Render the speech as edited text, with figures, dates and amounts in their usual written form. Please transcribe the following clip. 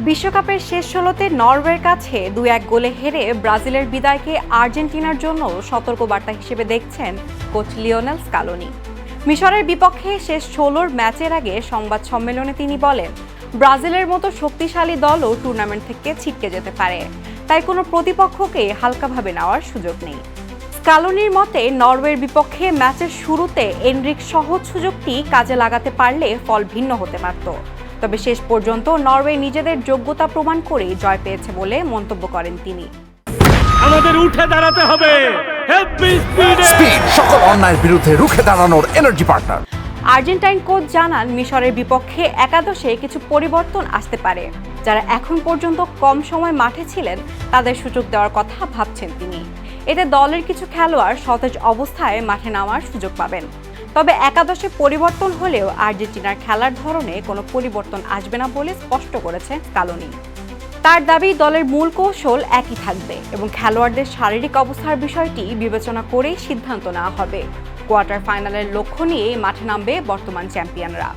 বিশ্বকাপের শেষ ১৬তে নরওয়ের কাছে ২-১ গোলে হেরে ব্রাজিলের বিদায়কে আর্জেন্টিনার জন্য সতর্কবার্তা হিসেবে দেখছেন কোচ লিওনেল স্কালোনি। মিশরের বিপক্ষে শেষ ১৬র ম্যাচের আগে সংবাদ সম্মেলনে তিনি বলেন, ব্রাজিলের মতো শক্তিশালী দলও টুর্নামেন্ট থেকে ছিটকে যেতে পারে, তাই কোনো প্রতিপক্ষকে হালকাভাবে নেওয়ার সুযোগ নেই। স্কালোনির মতে নরওয়ের বিপক্ষে ম্যাচের শুরুতে এনরিক সহজ সুযোগটি কাজে লাগাতে পারলে ফল ভিন্ন হতে পারত। তবে শেষ পর্যন্ত নরওয়ে নিজেদের যোগ্যতা প্রমাণ করে জয় পেয়েছে বলে মন্তব্য করেন তিনি। আমাদের উঠে দাঁড়াতে হবে, স্পিড সকল অন্যায়ের বিরুদ্ধে রুখে দাঁড়ানোর এনার্জি পার্টনার। আর্জেন্টাইন কোচ জানান, মিশরের বিপক্ষে একাদশে কিছু পরিবর্তন আসতে পারে। যারা এখন পর্যন্ত কম সময় মাঠে ছিলেন তাদের সুযোগ দেওয়ার কথা ভাবছেন তিনি। এতে দলের কিছু খেলোয়াড় সতেজ অবস্থায় মাঠে নামার সুযোগ পাবেন। তবে একাদশে পরিবর্তন হলেও আর্জেন্টিনার খেলার ধরনে কোনো পরিবর্তন আসবে না বলে স্পষ্ট করেছেন স্কালোনি। তার দাবি, দলের মূল কৌশল একই থাকবে এবং খেলোয়াড়দের শারীরিক অবস্থার বিষয়টি বিবেচনা করেই সিদ্ধান্ত নেওয়া হবে। কোয়ার্টার ফাইনালের লক্ষ্য নিয়ে মাঠে নামবে বর্তমান চ্যাম্পিয়নরা।